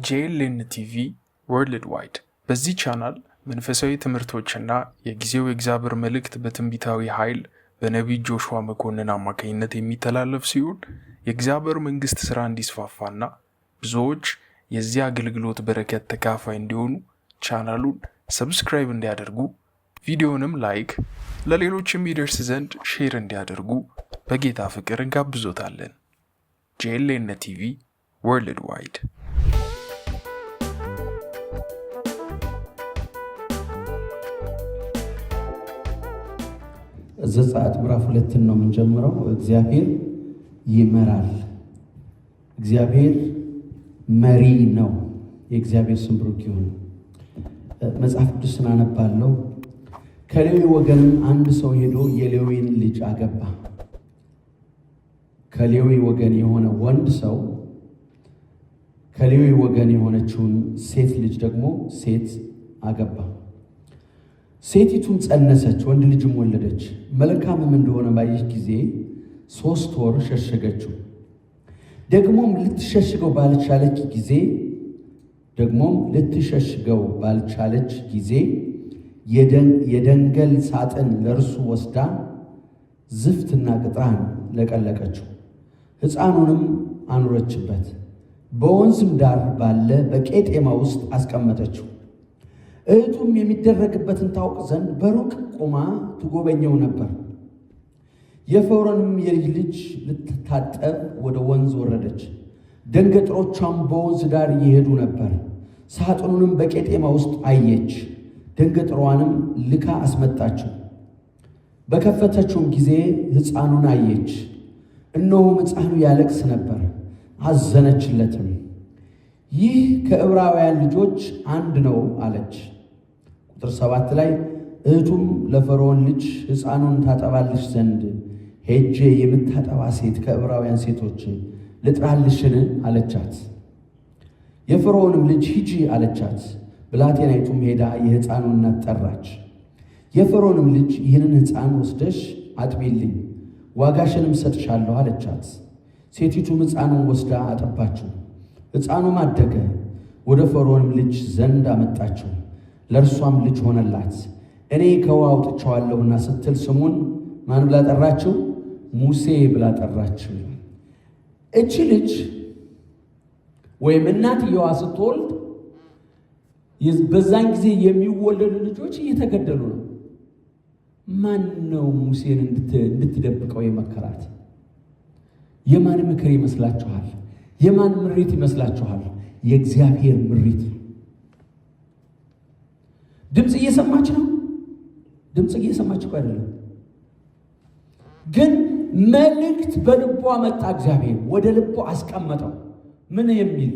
JLN TV ወርልድ ዋይድ በዚህ ቻናል መንፈሳዊ ትምህርቶችና የጊዜው የእግዚአብሔር መልእክት በትንቢታዊ ኃይል በነቢይ ጆሹዋ መኮንን አማካኝነት የሚተላለፍ ሲሆን የእግዚአብሔር መንግስት ሥራ እንዲስፋፋና ብዙዎች የዚህ አገልግሎት በረከት ተካፋይ እንዲሆኑ ቻናሉን ሰብስክራይብ እንዲያደርጉ ቪዲዮንም ላይክ ለሌሎችም ይደርስ ዘንድ ሼር እንዲያደርጉ በጌታ ፍቅር እንጋብዞታለን። JLN TV ወርልድ ዋይድ ዘጸአት ምዕራፍ 2 ነው የምንጀምረው። እግዚአብሔር ይመራል። እግዚአብሔር መሪ ነው። የእግዚአብሔር ስም ብሩክ ይሁን። መጽሐፍ ቅዱስን አነባለሁ። ከሌዊ ወገን አንድ ሰው ሄዶ የሌዊን ልጅ አገባ። ከሌዊ ወገን የሆነ ወንድ ሰው ከሌዊ ወገን የሆነችውን ሴት ልጅ ደግሞ ሴት አገባ። ሴቲቱም ጸነሰች፣ ወንድ ልጅም ወለደች። መልካምም እንደሆነ ባየች ጊዜ 3 ወር ሸሸገችው። ደግሞም ልትሸሽገው ባልቻለች ጊዜ የደንገል ሳጥን ለእርሱ ወስዳ ዝፍትና ቅጥራን ለቀለቀችው፣ ሕፃኑንም አኖረችበት፣ በወንዝም ዳር ባለ በቄጤማ ውስጥ አስቀመጠችው። እህቱም የሚደረግበትን ታውቅ ዘንድ በሩቅ ቆማ ትጎበኘው ነበር። የፈርዖንም የልጅ ልጅ ልትታጠብ ወደ ወንዝ ወረደች። ደንገጥሮቿም በወንዝ ዳር ይሄዱ ነበር። ሳጥኑንም በቄጤማ ውስጥ አየች። ደንገጥሯንም ልካ አስመጣችው። በከፈተችውም ጊዜ ሕፃኑን አየች። እነሆም ሕፃኑ ያለቅስ ነበር፣ አዘነችለትም። ይህ ከዕብራውያን ልጆች አንድ ነው አለች። ቁጥር 7 ላይ እህቱም ለፈርዖን ልጅ ሕፃኑን ታጠባልሽ ዘንድ ሄጄ የምታጠባ ሴት ከዕብራውያን ሴቶች ልጥራልሽን አለቻት። የፈርዖንም ልጅ ሂጂ አለቻት። ብላቴናይቱም ሄዳ የሕፃኑን እናት ጠራች። የፈርዖንም ልጅ ይህንን ሕፃን ወስደሽ አጥቢልኝ፣ ዋጋሽንም ሰጥሻለሁ አለቻት። ሴቲቱም ሕፃኑን ወስዳ አጠባችው። ሕፃኑም አደገ፣ ወደ ፈርዖንም ልጅ ዘንድ አመጣችው፣ ለእርሷም ልጅ ሆነላት። እኔ ከውኃ አውጥቼዋለሁና ስትል ስሙን ማን ብላ ጠራችው? ሙሴ ብላ ጠራችው። እቺ ልጅ ወይም እናትየዋ ስትወልድ በዛን ጊዜ የሚወለዱ ልጆች እየተገደሉ ነው። ማን ነው ሙሴን እንድትደብቀው የመከራት? የማን ምክር ይመስላችኋል? የማን ምሪት ይመስላችኋል? የእግዚአብሔር ምሪት ነው። ድምፅ እየሰማች ነው። ድምፅ እየሰማች እኮ አይደለም፣ ግን መልእክት በልቧ መጣ። እግዚአብሔር ወደ ልቧ አስቀመጠው። ምን የሚል?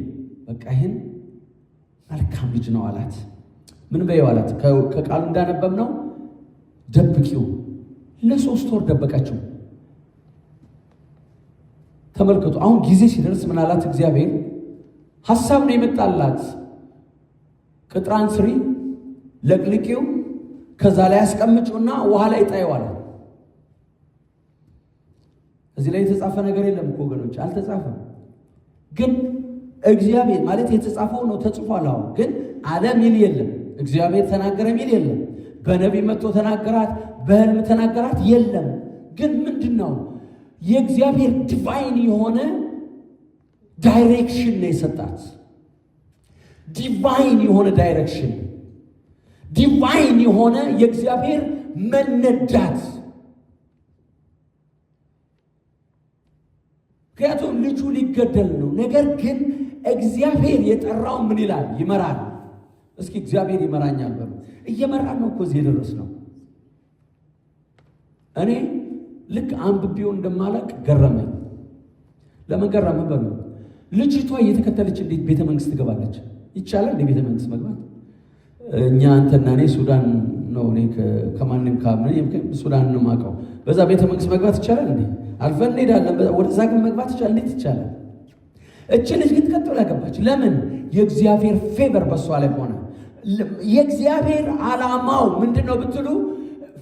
በቃ ይህን መልካም ልጅ ነው አላት። ምን በይው አላት? ከቃሉ እንዳነበብ ነው ደብቂው። ለ3 ወር ደበቀችው። ተመልከቱ። አሁን ጊዜ ሲደርስ ምን አላት እግዚአብሔር? ሐሳብ ነው የመጣላት። ቅጥራን ስሪ፣ ለቅልቂው፣ ከዛ ላይ አስቀምጪውና ውሃ ላይ ጣይው አለ። እዚህ ላይ የተጻፈ ነገር የለም እኮ ወገኖች፣ አልተጻፈም። ግን እግዚአብሔር ማለት የተጻፈው ነው ተጽፏል። አሁን ግን አለ ሚል የለም። እግዚአብሔር ተናገረ ሚል የለም። በነቢይ መጥቶ ተናገራት፣ በህልም ተናገራት የለም። ግን ምንድነው? የእግዚአብሔር ዲቫይን የሆነ ዳይሬክሽን ነው የሰጣት። ዲቫይን የሆነ ዳይሬክሽን፣ ዲቫይን የሆነ የእግዚአብሔር መነዳት። ምክንያቱም ልጁ ሊገደል ነው። ነገር ግን እግዚአብሔር የጠራው ምን ይላል? ይመራል። እስኪ እግዚአብሔር ይመራኛል በሉ። እየመራን ነው እኮ እዚህ የደረስነው። እኔ ልክ አንብቤው እንደማላቅ ገረመኝ። ለምን ገረመ በሉ። ልጅቷ እየተከተለች እንዴት ቤተ መንግስት ትገባለች? ይቻላል እንዴ ቤተ መንግስት መግባት? እኛ አንተና እኔ ሱዳን ነው፣ እኔ ከማንም ሱዳን ነው የማውቀው። በዛ ቤተ መንግስት መግባት ይቻላል እንዴ? አልፈን እንሄዳለን። ወደዛ ግን መግባት ይቻላል? እንዴት ይቻላል? እቺ ልጅ ግን ቀጥ ብላ ገባች። ለምን? የእግዚአብሔር ፌቨር በሷ ላይ ሆነ። የእግዚአብሔር ዓላማው ምንድነው ብትሉ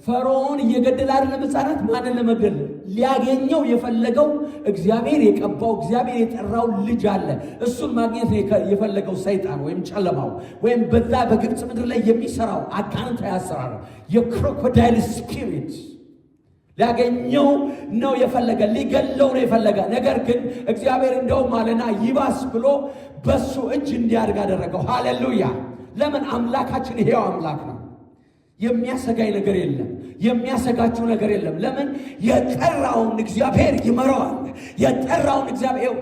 ፈርዖን እየገደለ አይደለም ሕፃናት። ማንን ለመግደል? ሊያገኘው የፈለገው እግዚአብሔር የቀባው እግዚአብሔር የጠራው ልጅ አለ። እሱን ማግኘት የፈለገው ሰይጣን ወይም ጨለማው ወይም በዛ በግብፅ ምድር ላይ የሚሰራው አጋንንታዊ አሰራር የክሮኮዳይል ስፒሪት ሊያገኘው ነው የፈለገ፣ ሊገለው ነው የፈለገ። ነገር ግን እግዚአብሔር እንደውም አለና ይባስ ብሎ በሱ እጅ እንዲያድግ አደረገው። ሃሌሉያ! ለምን? አምላካችን ሕያው አምላክ ነው። የሚያሰጋኝ ነገር የለም፣ የሚያሰጋችሁ ነገር የለም። ለምን? የጠራውን እግዚአብሔር ይመራዋል። የጠራውን እግዚአብሔር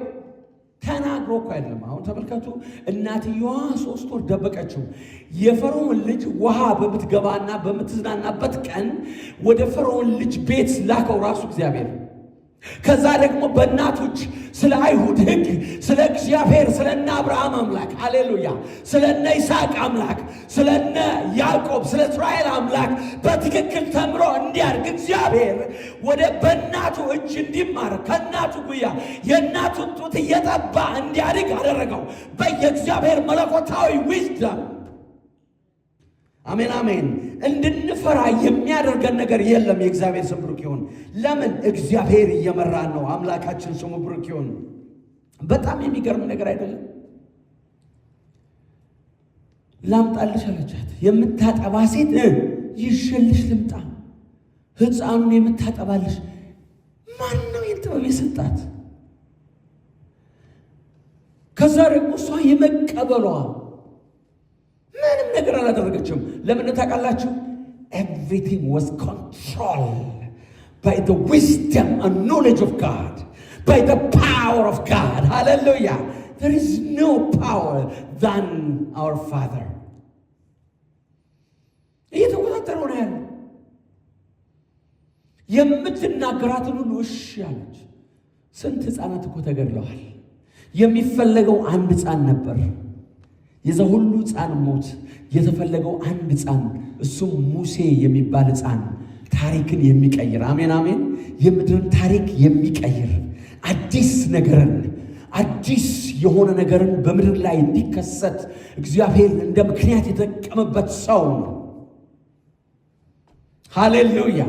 ተናግሮ እኮ አይደለም። አሁን ተመልከቱ፣ እናትየዋ 3 ወር ደበቀችው። የፈርዖን ልጅ ውሃ በምትገባና በምትዝናናበት ቀን ወደ ፈርዖን ልጅ ቤት ላከው ራሱ እግዚአብሔር። ከዛ ደግሞ በእናቶች ስለ አይሁድ ሕግ፣ ስለ እግዚአብሔር፣ ስለ እነ አብርሃም አምላክ ሃሌሉያ፣ ስለ እነ ይስሐቅ አምላክ፣ ስለ እነ ያዕቆብ፣ ስለ እስራኤል አምላክ በትክክል ተምሮ እንዲያድግ እግዚአብሔር ወደ በእናቱ እጅ እንዲማር ከእናቱ ጉያ የእናቱን ጡት እየጠባ እንዲያድግ አደረገው በየእግዚአብሔር መለኮታዊ ዊዝደም። አሜን አሜን። እንድንፈራ የሚያደርገን ነገር የለም። የእግዚአብሔር ስም ብሩክ ይሁን። ለምን? እግዚአብሔር እየመራን ነው። አምላካችን ስሙ ብሩክ ይሁን። በጣም የሚገርም ነገር አይደለም? ላምጣልሽ አለቻት። የምታጠባ ሴት ይዤልሽ ልምጣ? ሕፃኑን የምታጠባልሽ ማን ነው? የጥበብ የሰጣት? ከዛ ደግሞ እሷ የመቀበሏ ምንም ነገር አላደረገችም። ለምን ታውቃላችሁ? everything was controlled by the wisdom and knowledge of God, by the power of God. Hallelujah. There is no power than our Father. እየተቆጣጠረው ነው ያለው። የምትናገራትን ሁሉ እሺ አለች። ስንት ሕፃናት እኮ ተገድለዋል። የሚፈለገው አንድ ሕፃን ነበር። የዛ ሁሉ ሕፃን ሞት የተፈለገው አንድ ሕፃን፣ እሱም ሙሴ የሚባል ሕፃን ታሪክን የሚቀይር አሜን አሜን፣ የምድርን ታሪክ የሚቀይር አዲስ ነገርን አዲስ የሆነ ነገርን በምድር ላይ እንዲከሰት እግዚአብሔር እንደ ምክንያት የተጠቀመበት ሰው ነው። ሃሌሉያ!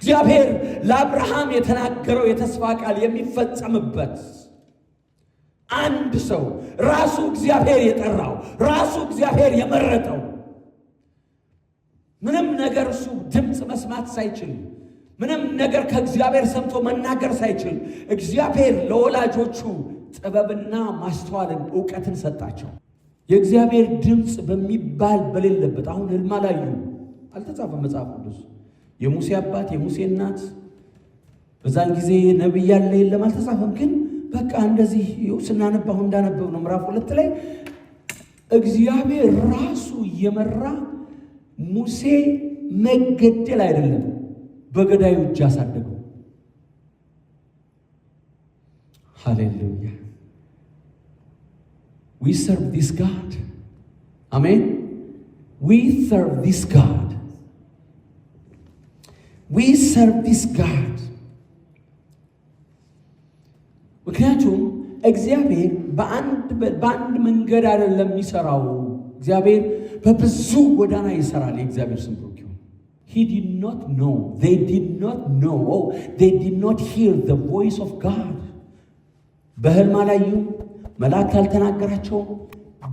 እግዚአብሔር ለአብርሃም የተናገረው የተስፋ ቃል የሚፈጸምበት አንድ ሰው ራሱ እግዚአብሔር የጠራው ራሱ እግዚአብሔር የመረጠው ምንም ነገር እሱ ድምፅ መስማት ሳይችል ምንም ነገር ከእግዚአብሔር ሰምቶ መናገር ሳይችል እግዚአብሔር ለወላጆቹ ጥበብና ማስተዋልን ዕውቀትን ሰጣቸው። የእግዚአብሔር ድምፅ በሚባል በሌለበት አሁን ህልም አላዩ አልተጻፈም መጽሐፍ ቅዱስ። የሙሴ አባት የሙሴ እናት በዛን ጊዜ ነቢይ ያለ የለም አልተጻፈም። ግን በቃ እንደዚህ ስናነባው እንዳነበብ ነው ምዕራፍ 2 ላይ እግዚአብሔር ራሱ እየመራ ሙሴ መገደል አይደለም በገዳዩ እጅ አሳደገው። ሃሌሉያ! we serve this God. አሜን። we serve this God. we serve this God. ምክንያቱም እግዚአብሔር በአንድ መንገድ አይደለም የሚሰራው። እግዚአብሔር በብዙ ጎዳና ይሰራል። የእግዚአብሔር ስም ብሩክ ይሁን። he did not know, they did not know, they did not hear the voice of God. በህልም አላዩም፣ መልአክ አልተናገራቸው፣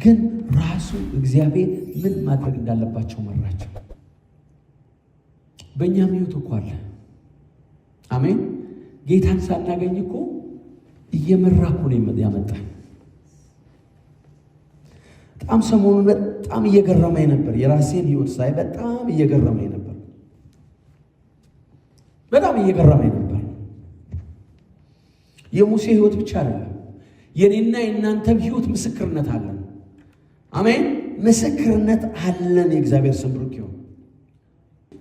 ግን ራሱ እግዚአብሔር ምን ማድረግ እንዳለባቸው መራቸው። በእኛም ሕይወት እኮ አለ። አሜን። ጌታን ሳናገኝ እኮ እየመራ እኮ ነው ያመጣን። በጣም ሰሞኑን በጣም እየገረመኝ ነበር። የራሴን ሕይወት ሳይ በጣም እየገረመኝ ነበር። በጣም እየገረመኝ ነበር። የሙሴ ሕይወት ብቻ አይደለም፣ የኔና የእናንተም ሕይወት ምስክርነት አለን። አሜን። ምስክርነት አለን። የእግዚአብሔር ስም ብሩክ ይሁን።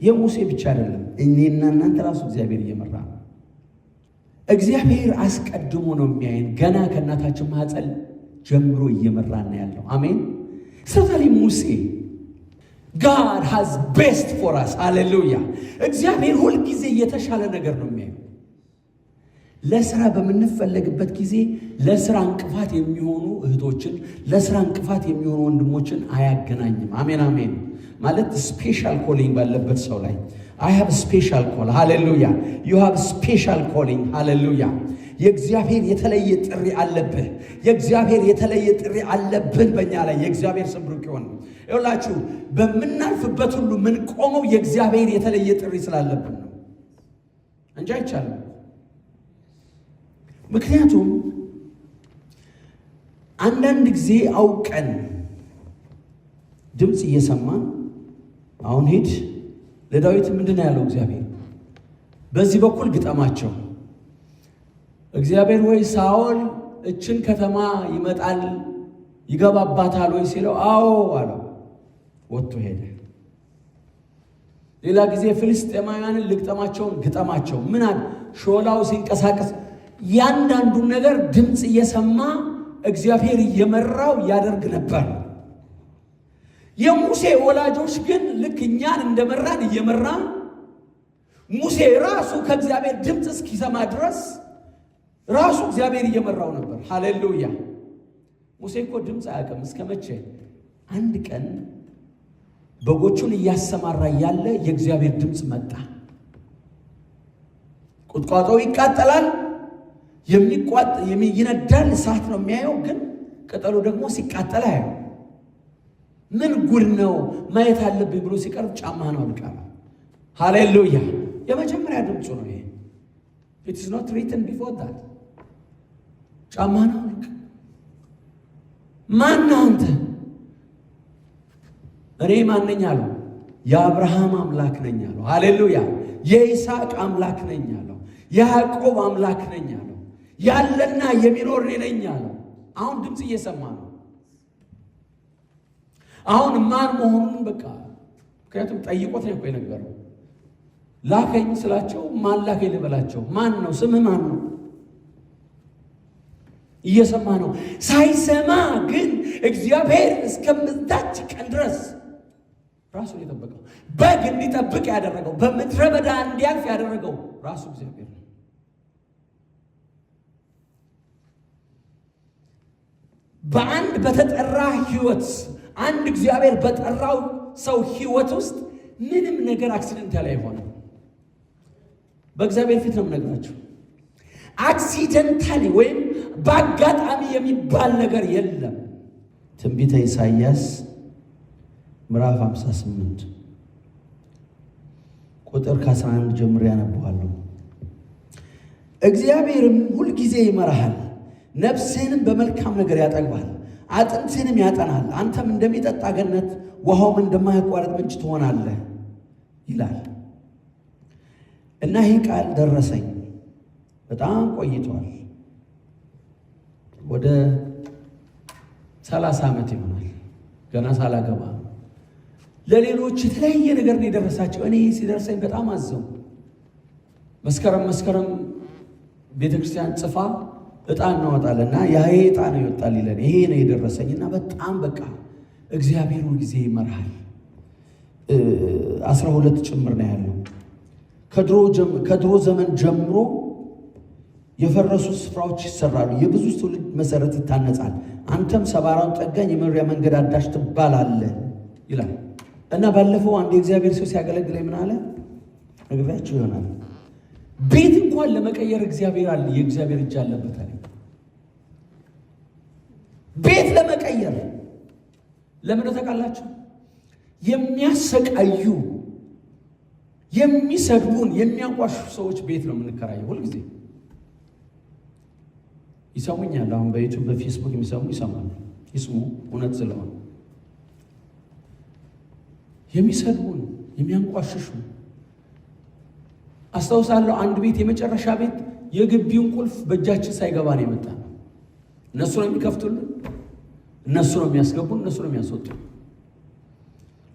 የሙሴ ብቻ አይደለም፣ እኔና እናንተ ራሱ እግዚአብሔር እየመራ ነው። እግዚአብሔር አስቀድሞ ነው የሚያየን። ገና ከእናታችን ማህፀን ጀምሮ እየመራን ያለው። አሜን። ስለዚህ ሙሴ God has best for us. ሃሌሉያ! እግዚአብሔር ሁል ጊዜ የተሻለ ነገር ነው የሚያየው። ለስራ በምንፈለግበት ጊዜ ለስራ እንቅፋት የሚሆኑ እህቶችን፣ ለስራ እንቅፋት የሚሆኑ ወንድሞችን አያገናኝም። አሜን አሜን። ማለት ስፔሻል ኮሊንግ ባለበት ሰው ላይ I have a special call. Hallelujah. You have a special calling. Hallelujah. የእግዚአብሔር የተለየ ጥሪ አለብህ። የእግዚአብሔር የተለየ ጥሪ አለብን በእኛ ላይ። የእግዚአብሔር ስም ብሩክ ይሁን። ይኸውላችሁ በምናልፍበት ሁሉ ምን ቆመው የእግዚአብሔር የተለየ ጥሪ ስላለብን ነው እንጂ አይቻልም። ምክንያቱም አንዳንድ ጊዜ አውቀን ድምፅ እየሰማን አሁን ሂድ ለዳዊት ምንድነው ያለው እግዚአብሔር? በዚህ በኩል ግጠማቸው። እግዚአብሔር ሆይ ሳኦል እችን ከተማ ይመጣል ይገባባታል ወይ ሲለው አዎ አለው። ወጥቶ ሄደ። ሌላ ጊዜ ፍልስጤማውያንን ልግጠማቸውን ግጠማቸው። ምን አለ? ሾላው ሲንቀሳቀስ ያንዳንዱን ነገር ድምፅ እየሰማ እግዚአብሔር እየመራው ያደርግ ነበር። የሙሴ ወላጆች ግን ልክ እኛን እንደመራን እየመራ ሙሴ ራሱ ከእግዚአብሔር ድምፅ እስኪሰማ ድረስ ራሱ እግዚአብሔር እየመራው ነበር። ሃሌሉያ። ሙሴ እኮ ድምፅ አያውቅም። እስከ መቼ? አንድ ቀን በጎቹን እያሰማራ ያለ የእግዚአብሔር ድምፅ መጣ። ቁጥቋጦው ይቃጠላል፣ ይነዳል፣ እሳት ነው የሚያየው፣ ግን ቅጠሉ ደግሞ ሲቃጠል አያየው። ምን ጉድ ነው ማየት አለብኝ ብሎ ሲቀርብ ጫማህን አውልቃል። ሃሌሉያ። የመጀመሪያ ድምፁ ነው ይሄ። it is not written before that። ጫማህን አውልቅ። ማን አንተ? እኔ ማን ነኝ አለው? የአብርሃም አምላክ ነኝ አለው። ሃሌሉያ። የይስሐቅ አምላክ ነኝ አለው። የያዕቆብ አምላክ ነኝ አለው። ያለና የሚኖር እኔ ነኝ አለው። አሁን ድምፅ እየሰማ ነው። አሁን ማን መሆኑን በቃ ምክንያቱም ጠይቆት ነው እኮ የነገረው። ላከኝ ስላቸው ማን ላከኝ ልበላቸው? ማን ነው? ስምህ ማን ነው? እየሰማ ነው። ሳይሰማ ግን እግዚአብሔር እስከምታች ቀን ድረስ ራሱን የጠበቀው በግ እንዲጠብቅ ያደረገው በምድረ በዳ እንዲያልፍ ያደረገው ራሱ እግዚአብሔር ነው። በአንድ በተጠራ ህይወት አንድ እግዚአብሔር በጠራው ሰው ህይወት ውስጥ ምንም ነገር አክሲደንታል አይሆንም። በእግዚአብሔር ፊት ነው የምነግራችሁ። አክሲደንታሊ ወይም በአጋጣሚ የሚባል ነገር የለም። ትንቢተ ኢሳይያስ ምዕራፍ 58 ቁጥር ከ11 ጀምሮ ያነባዋለሁ። እግዚአብሔርም ሁልጊዜ ይመራሃል፣ ነፍስህንም በመልካም ነገር ያጠግባል፣ አጥንትህንም ያጠናል። አንተም እንደሚጠጣ ገነት ውሃውም እንደማያቋርጥ ምንጭ ትሆናለህ ይላል። እና ይህ ቃል ደረሰኝ። በጣም ቆይቷል። ወደ 30 ዓመት ይሆናል ገና ሳላገባ። ለሌሎች የተለያየ ነገር ነው የደረሳቸው። እኔ ሲደርሰኝ በጣም አዘው። መስከረም ቤተክርስቲያን ጽፋ ዕጣን እናወጣለና ያ ዕጣን ነው ይወጣል ይለን። ይሄ ነው የደረሰኝና በጣም በቃ እግዚአብሔር ሁሉ ጊዜ ይመራል። 12 ጭምር ነው ያለው። ከድሮ ዘመን ጀምሮ የፈረሱ ስፍራዎች ይሰራሉ፣ የብዙ ትውልድ መሰረት ይታነጻል። አንተም ሰባራውን ጠጋኝ የመኖሪያ መንገድ አዳሽ ትባላለህ ይላል። እና ባለፈው አንድ የእግዚአብሔር ሰው ሲያገለግለኝ ምን አለ ነግሬያችሁ ይሆናል። ቤት እንኳን ለመቀየር እግዚአብሔር አለ፣ የእግዚአብሔር እጅ አለበት አለ። ቤት ለመቀየር ለምን ተቃላችሁ? የሚያሰቃዩ የሚሰድቡን የሚያንቋሹ ሰዎች ቤት ነው የምንከራየው። ሁልጊዜ ይሰሙኛል። አሁን በዩቲዩብ በፌስቡክ የሚሰሙ ይሰማሉ። ይስሙ፣ እውነት ስለሆነ የሚሰድቡን የሚያንቋሽሹ አስታውሳለሁ። አንድ ቤት የመጨረሻ ቤት የግቢውን ቁልፍ በእጃችን ሳይገባ ነው የመጣ ነው። እነሱ ነው የሚከፍቱልን፣ እነሱ ነው የሚያስገቡን፣ እነሱ ነው የሚያስወጡን።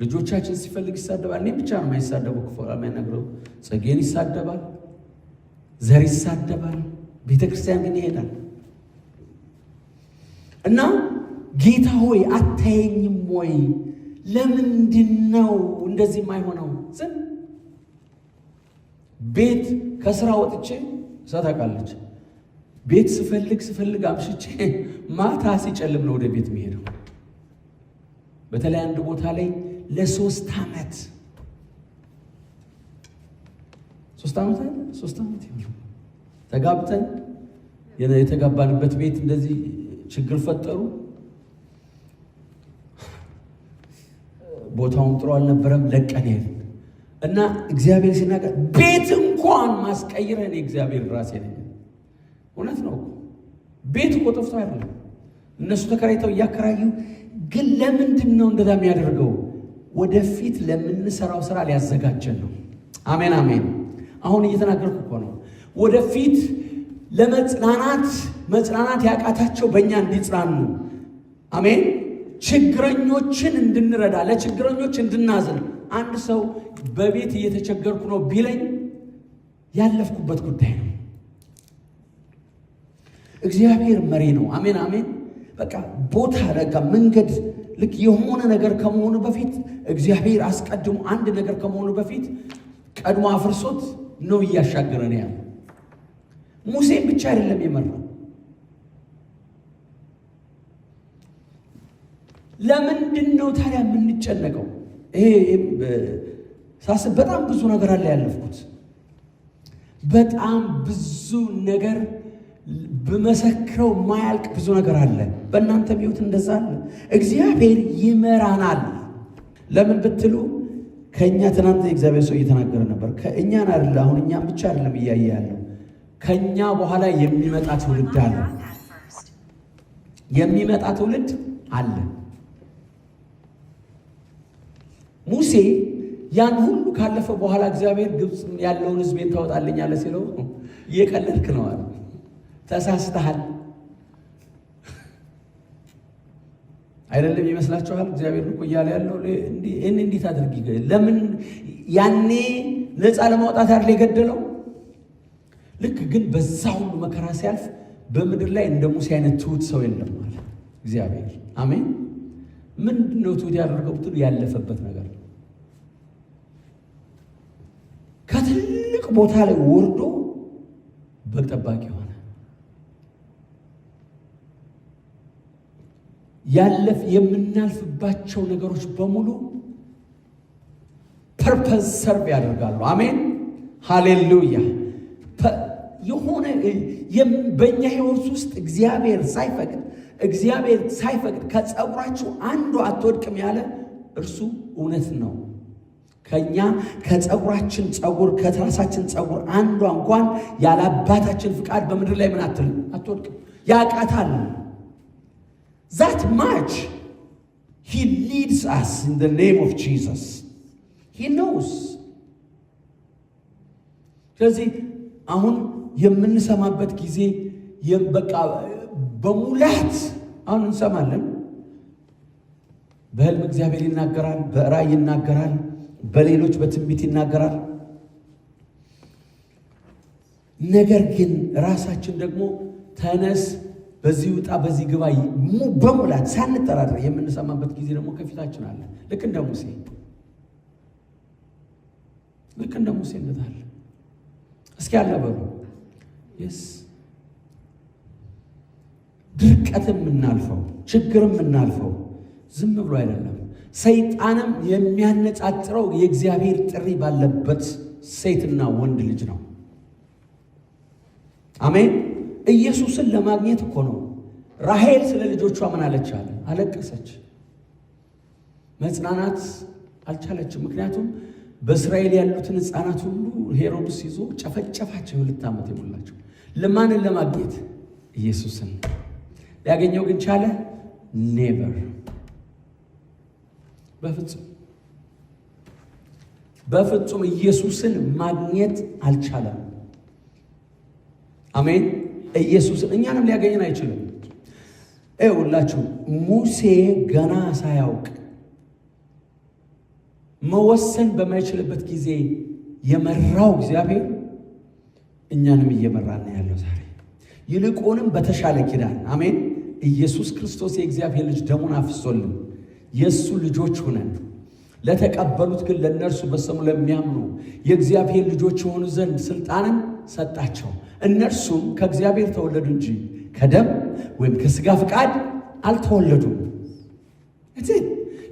ልጆቻችን ሲፈልግ ይሳደባል። እኔ ብቻ ነው የማይሳደበው፣ ክፉ የማይነግረው። ጸጌን ይሳደባል፣ ዘር ይሳደባል፣ ቤተክርስቲያን ግን ይሄዳል። እና ጌታ ሆይ አታየኝም ወይ? ለምንድን ነው እንደዚህ የማይሆነው? ዝም ቤት ከስራ ወጥቼ ሳታውቃለች ቤት ስፈልግ አምሽቼ ማታ ሲጨልም ነው ወደ ቤት የሚሄደው። በተለይ አንድ ቦታ ላይ ለ3 ዓመት 3 ዓመት አይደል? 3 ዓመት ተጋብተን የተጋባንበት ቤት እንደዚህ ችግር ፈጠሩ። ቦታውም ጥሩ አልነበረም። ለቀን እና እግዚአብሔር ሲናገር ቤት እንኳን ማስቀይር እኔ እግዚአብሔር ራሴ ነኝ። እውነት ነው። ቤት እኮ ጠፍቶ አይደለም፣ እነሱ ተከራይተው እያከራዩ። ግን ለምንድን ነው እንደዛ የሚያደርገው? ወደፊት ለምንሰራው ስራ ሊያዘጋጀን ነው። አሜን አሜን። አሁን እየተናገርኩ እኮ ነው። ወደፊት መጽናናት ያቃታቸው በእኛ እንዲጽናኑ፣ አሜን፣ ችግረኞችን እንድንረዳ፣ ለችግረኞች እንድናዝን። አንድ ሰው በቤት እየተቸገርኩ ነው ቢለኝ ያለፍኩበት ጉዳይ ነው። እግዚአብሔር መሪ ነው። አሜን አሜን። በቃ ቦታ ረጋ መንገድ ልክ የሆነ ነገር ከመሆኑ በፊት እግዚአብሔር አስቀድሞ አንድ ነገር ከመሆኑ በፊት ቀድሞ አፍርሶት ነው እያሻገረን ያለው። ሙሴን ብቻ አይደለም የመራው። ለምንድን ነው ታዲያ የምንጨነቀው? ሳስብ በጣም ብዙ ነገር አለ ያለፍኩት። በጣም ብዙ ነገር በመሰክረው ማያልቅ ብዙ ነገር አለ። በእናንተ ሕይወት እንደዛ አለ። እግዚአብሔር ይመራናል። ለምን ብትሉ ከኛ ትናንት የእግዚአብሔር ሰው እየተናገረ ነበር። ከእኛን አይደለ አሁን እኛም ብቻ አይደለም እያየ ያለው ከኛ በኋላ የሚመጣ ትውልድ አለ። የሚመጣ ትውልድ አለ። ሙሴ ያን ሁሉ ካለፈ በኋላ እግዚአብሔር ግብፅ ያለውን ሕዝቤን ታወጣልኛለህ ሲለው እየቀለድክ ነው አለ። ተሳስተሃል አይደለም ይመስላችኋል? እግዚአብሔር እኮ እያለ ያለው እንዴት አድርጊ ለምን ያኔ ነፃ ለማውጣት አይደል የገደለው? ልክ ግን በዛ ሁሉ መከራ ሲያልፍ በምድር ላይ እንደ ሙሴ አይነት ትሁት ሰው የለም ማለት እግዚአብሔር። አሜን። ምንድነው ትሁት ያደረገው ብትሉ ያለፈበት ነገር ከትልቅ ቦታ ላይ ወርዶ በግ ጠባቂ ሆነ። የምናልፍባቸው ነገሮች በሙሉ ፐርፐዝ ሰርቭ ያደርጋሉ። አሜን ሃሌሉያ። የሆነ በእኛ ሕይወት ውስጥ እግዚአብሔር ሳይፈቅድ ከጸጉራችሁ አንዱ አትወድቅም ያለ እርሱ እውነት ነው። ከጸጉራችን ጸጉር ከትራሳችን ጸጉር አንዷ እንኳን ያለ አባታችን ፍቃድ በምድር ላይ ምን አትወድቅም። ያቃታል። That much he leads us in the name of Jesus. He knows. ስለዚህ አሁን የምንሰማበት ጊዜ በቃ በሙላት አሁን እንሰማለን። በህልም እግዚአብሔር ይናገራል፣ በራእይ ይናገራል፣ በሌሎች በትንቢት ይናገራል። ነገር ግን ራሳችን ደግሞ ተነስ በዚህ ውጣ በዚህ ግባ በሙላት ሳንጠራጠር የምንሰማበት ጊዜ ደግሞ ከፊታችን አለ። ልክ እንደ ሙሴ እንደታለ እስኪ አለ በሉ yes ድርቀትም የምናልፈው ችግርም የምናልፈው ዝም ብሎ አይደለም። ሰይጣንም የሚያነጻጽረው የእግዚአብሔር ጥሪ ባለበት ሴትና ወንድ ልጅ ነው። አሜን። ኢየሱስን ለማግኘት እኮ ነው። ራሔል ስለ ልጆቿ ምን አለች? አለቀሰች። መጽናናት አልቻለችም። ምክንያቱም በእስራኤል ያሉትን ሕፃናት ሁሉ ሄሮድስ ይዞ ጨፈጨፋቸው። 2 ዓመት የሞላቸው ለማንን ለማግኘት? ኢየሱስን። ሊያገኘው ግን ቻለ? ኔቨር። በፍጹም ኢየሱስን ማግኘት አልቻለም። አሜን። ኢየሱስን እኛንም ሊያገኘን አይችልም። ሁላችሁ ሙሴ ገና ሳያውቅ መወሰን በማይችልበት ጊዜ የመራው እግዚአብሔር እኛንም እየመራን ያለው ዛሬ ይልቁንም በተሻለ ኪዳን አሜን። ኢየሱስ ክርስቶስ የእግዚአብሔር ልጅ ደሙን አፍሶልን የእሱ ልጆች ሆነን ለተቀበሉት ግን ለእነርሱ በስሙ ለሚያምኑ የእግዚአብሔር ልጆች የሆኑ ዘንድ ስልጣንን ሰጣቸው። እነርሱም ከእግዚአብሔር ተወለዱ እንጂ ከደም ወይም ከሥጋ ፍቃድ አልተወለዱም።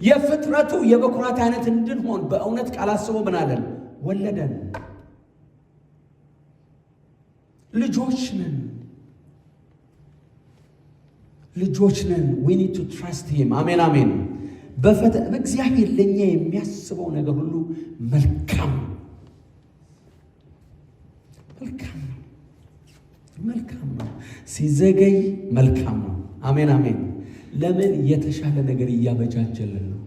የፍጥረቱ የበኩራት አይነት እንድንሆን በእውነት ቃል አስቦ ምን አለን? ወለደን። ልጆች ነን። we need to trust him። አሜን አሜን። በእግዚአብሔር ለኛ የሚያስበው ነገር ሁሉ መልካም ነው። ሲዘገይ መልካም ነው። አሜን አሜን። ለምን? የተሻለ ነገር እያበጃጀልን ነው።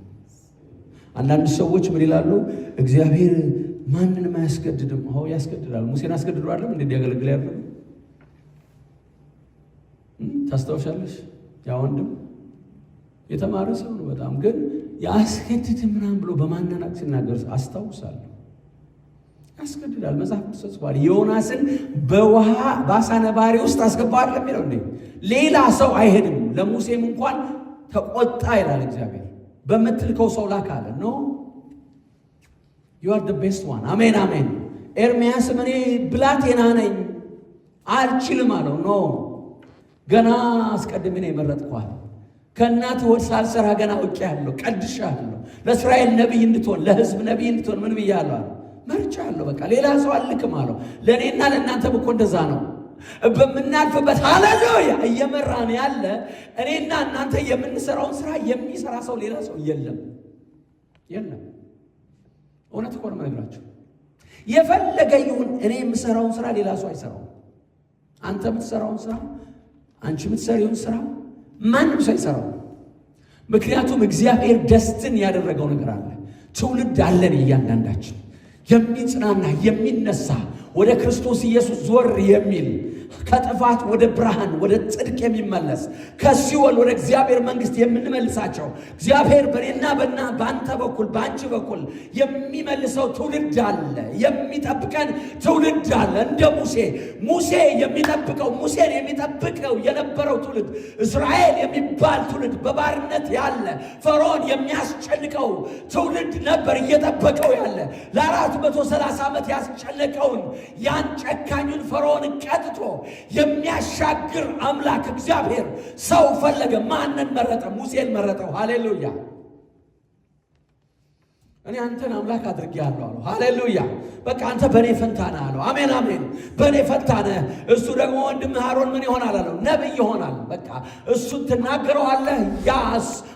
አንዳንድ ሰዎች ምን ይላሉ? እግዚአብሔር ማንንም አያስገድድም። አዎ ያስገድዳል። ሙሴን አስገድዶ አይደለም እንዲያገለግል ያደረገው? ታስታውሻለሽ? ያ ወንድም የተማረ ሰው ነው በጣም፣ ግን ያስገድድም ምናምን ብሎ በማናናቅ ሲናገር አስታውሳለሁ። ያስገድዳል። መጽሐፍ ተጽፏል። ዮናስን በአሳ ነባሪ ውስጥ አስገባዋል የሚለው እንዴ? ሌላ ሰው አይሄድም። ለሙሴም እንኳን ተቆጣ ይላል እግዚአብሔር። በምትልከው ሰው ላክ አለ። ኖ you are the best one። አሜን አሜን። ኤርምያስም እኔ ብላቴና ነኝ አልችልም አለው። ኖ ገና አስቀድሜ ነው የመረጥኳል። ከእናት ወድ ሳልሰራ ገና አውቄአለሁ፣ ቀድሼአለሁ። ለእስራኤል ነቢይ እንድትሆን፣ ለሕዝብ ነቢይ እንድትሆን ምን ብያለሁ አለ? መርጫለሁ። በቃ ሌላ ሰው አልልክም አለው። ለእኔና ለእናንተም እኮ እንደዛ ነው። በምናልፍበት ሃሌሉያ እየመራን ያለ እኔና እናንተ የምንሰራውን ስራ የሚሰራ ሰው ሌላ ሰው የለም። እውነት እኮ ነው የምነግራችሁ። የፈለገ ይሁን እኔ የምሰራውን ስራ ሌላ ሰው አይሰራውም። አንተ የምትሰራውን ስራ፣ አንቺ የምትሰሪውን ስራ ማንም ሰው አይሰራውም። ምክንያቱም እግዚአብሔር ደስትን ያደረገው ነገር አለ። ትውልድ አለን እያንዳንዳችን የሚጽናና የሚነሳ ወደ ክርስቶስ ኢየሱስ ዞር የሚል ከጥፋት ወደ ብርሃን ወደ ጽድቅ የሚመለስ ከሲኦል ወደ እግዚአብሔር መንግስት የምንመልሳቸው እግዚአብሔር በእኔና በአንተ በኩል በአንቺ በኩል የሚመልሰው ትውልድ አለ። የሚጠብቀን ትውልድ አለ። እንደ ሙሴን የሚጠብቀው የነበረው ትውልድ እስራኤል የሚባል ትውልድ በባርነት ያለ ፈርዖን የሚያስጨንቀው ትውልድ ነበር እየጠበቀው ያለ። ለ430 ዓመት ያስጨነቀውን ያን ጨካኙን ፈርዖንን ቀጥቶ የሚያሻግር አምላክ እግዚአብሔር ሰው ፈለገ። ማንን መረጠ? ሙሴን መረጠው። ሃሌሉያ። እኔ አንተን አምላክ አድርጌአለሁ አለው። ሃሌሉያ። በቃ አንተ በእኔ ፈንታ ነህ አለው። አሜን አሜን። በእኔ ፈንታ ነህ። እሱ ደግሞ ወንድምህ አሮን ምን ይሆናል አለው? ነቢይ ይሆናል። በቃ እሱን ትናገረዋለህ፣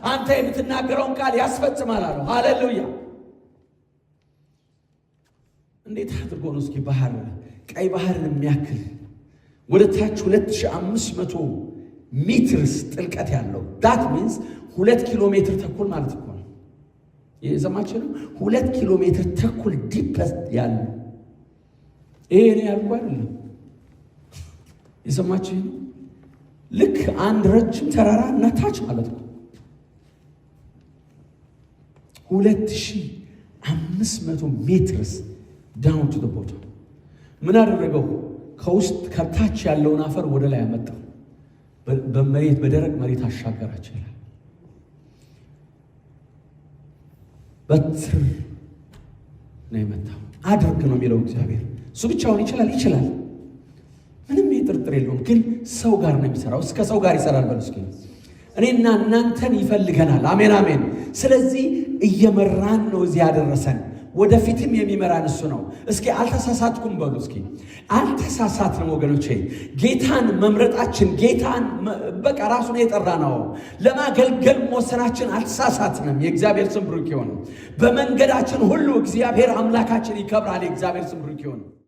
አንተ የምትናገረውን ቃል ያስፈጽማል አለው። ሃሌሉያ። እንዴት አድርጎ ነው እስኪ ቀይ ባህርን የሚያክል ወደ ታች 2500 ሜትርስ ጥልቀት ያለው ዳት ሚንስ 2 ኪሎ ሜትር ተኩል ማለት እኮ ነው። የሰማችሁ ነው። 2 ኪሎ ሜትር ተኩል ዲፕስ ያለው ይሄ ነው ያልኩ አይደለም። የሰማችሁ ነው። ልክ አንድ ረጅም ተራራ እና ታች ማለት ነው 2500 ሜትርስ ዳውን ቱ ዘ ቦተም። ምን አደረገው? ከውስጥ ከታች ያለውን አፈር ወደ ላይ አመጣው፣ በደረቅ መሬት አሻገራቸው ይላል። በትር ነው የመታው። አድርግ ነው የሚለው እግዚአብሔር። እሱ ብቻውን ይችላል፣ ምንም ጥርጥር የለውም። ግን ሰው ጋር ነው የሚሰራው። እስከ ሰው ጋር ይሰራል። በሉ እስኪ እኔና እናንተን ይፈልገናል። አሜን አሜን። ስለዚህ እየመራን ነው እዚህ ያደረሰን። ወደፊትም የሚመራን እሱ ነው። እስኪ አልተሳሳትኩም በሉ እስኪ። አልተሳሳትንም ወገኖቼ። ጌታን መምረጣችን ጌታን በቃ ራሱን የጠራ ነው ለማገልገል መወሰናችን አልተሳሳትንም። የእግዚአብሔር ስም ብሩክ ይሁን። በመንገዳችን ሁሉ እግዚአብሔር አምላካችን ይከብራል። የእግዚአብሔር ስም ብሩክ ይሁን።